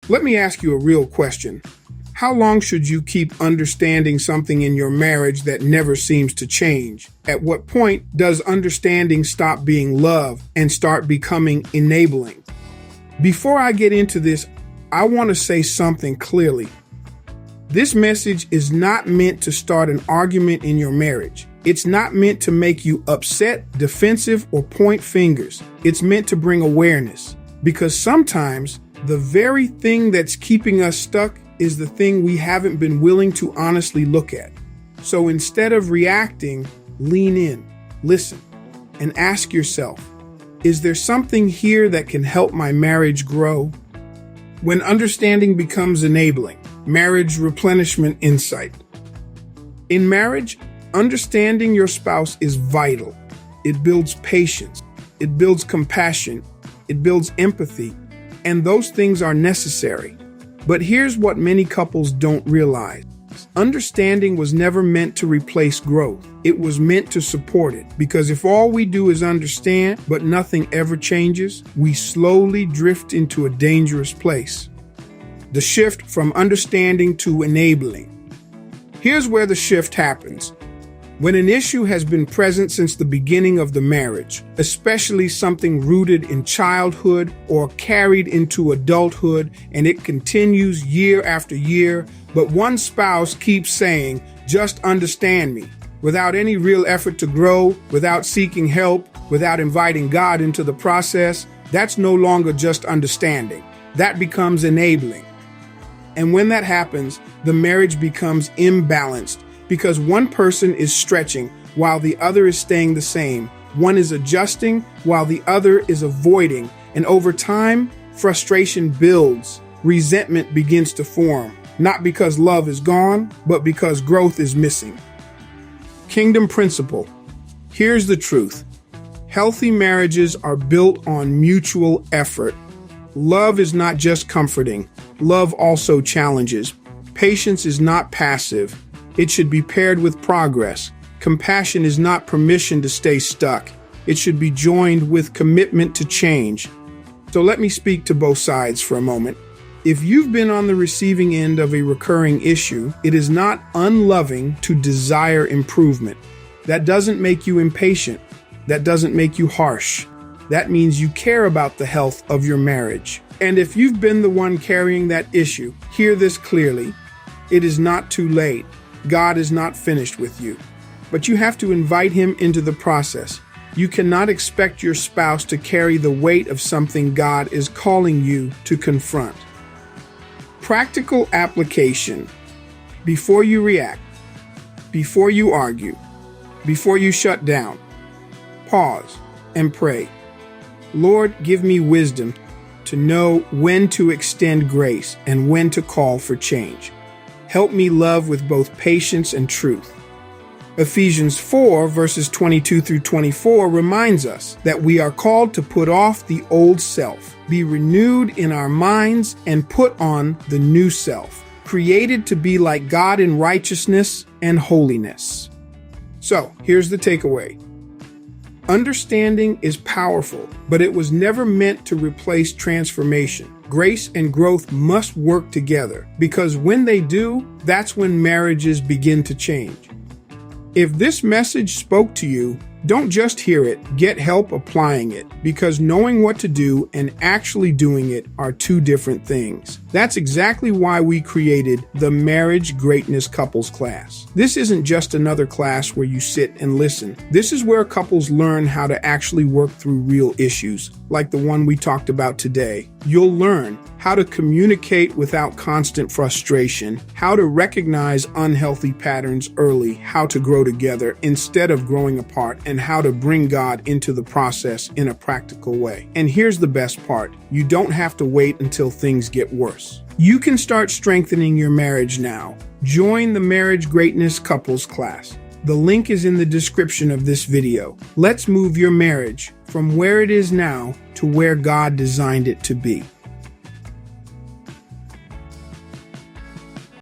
Let me ask you a real question. How long should you keep understanding something in your marriage that never seems to change? At what point does understanding stop being love and start becoming enabling? Before I get into this, I want to say something clearly. This message is not meant to start an argument in your marriage. It's not meant to make you upset, defensive, or point fingers. It's meant to bring awareness. Because sometimes the very thing that's keeping us stuck is the thing we haven't been willing to honestly look at. So instead of reacting, lean in, listen, and ask yourself, is there something here that can help my marriage grow? When understanding becomes enabling, marriage replenishment insight. In marriage, understanding your spouse is vital. It builds patience, it builds compassion, it builds empathy, and those things are necessary. But here's what many couples don't realize. Understanding was never meant to replace growth. It was meant to support it. Because if all we do is understand, but nothing ever changes, we slowly drift into a dangerous place. The shift from understanding to enabling. Here's where the shift happens. When an issue has been present since the beginning of the marriage, especially something rooted in childhood or carried into adulthood, and it continues year after year, but one spouse keeps saying, "Just understand me," without any real effort to grow, without seeking help, without inviting God into the process, that's no longer just understanding. That becomes enabling. And when that happens, the marriage becomes imbalanced. Because one person is stretching while the other is staying the same. One is adjusting while the other is avoiding. And over time, frustration builds. Resentment begins to form. Not because love is gone, but because growth is missing. Kingdom principle. Here's the truth. Healthy marriages are built on mutual effort. Love is not just comforting. Love also challenges. Patience is not passive. It should be paired with progress. Compassion is not permission to stay stuck. It should be joined with commitment to change. So let me speak to both sides for a moment. If you've been on the receiving end of a recurring issue, it is not unloving to desire improvement. That doesn't make you impatient. That doesn't make you harsh. That means you care about the health of your marriage. And if you've been the one carrying that issue, hear this clearly. It is not too late. God is not finished with you, but you have to invite him into the process. You cannot expect your spouse to carry the weight of something God is calling you to confront. Practical application. Before you react, before you argue, before you shut down, pause and pray. Lord, give me wisdom to know when to extend grace and when to call for change. Help me love with both patience and truth. Ephesians 4, verses 22 through 24 reminds us that we are called to put off the old self, be renewed in our minds, and put on the new self, created to be like God in righteousness and holiness. So, here's the takeaway. Understanding is powerful, but it was never meant to replace transformation. Grace and growth must work together, because when they do, that's when marriages begin to change. If this message spoke to you, don't just hear it, get help applying it, because knowing what to do and actually doing it are two different things. That's exactly why we created the Marriage Greatness Couples class. This isn't just another class where you sit and listen. This is where couples learn how to actually work through real issues, like the one we talked about today. You'll learn how to communicate without constant frustration, how to recognize unhealthy patterns early, how to grow together instead of growing apart, and how to bring God into the process in a practical way. And here's the best part. You don't have to wait until things get worse. You can start strengthening your marriage now. Join the Marriage Greatness Couples class. The link is in the description of this video. Let's move your marriage from where it is now to where God designed it to be.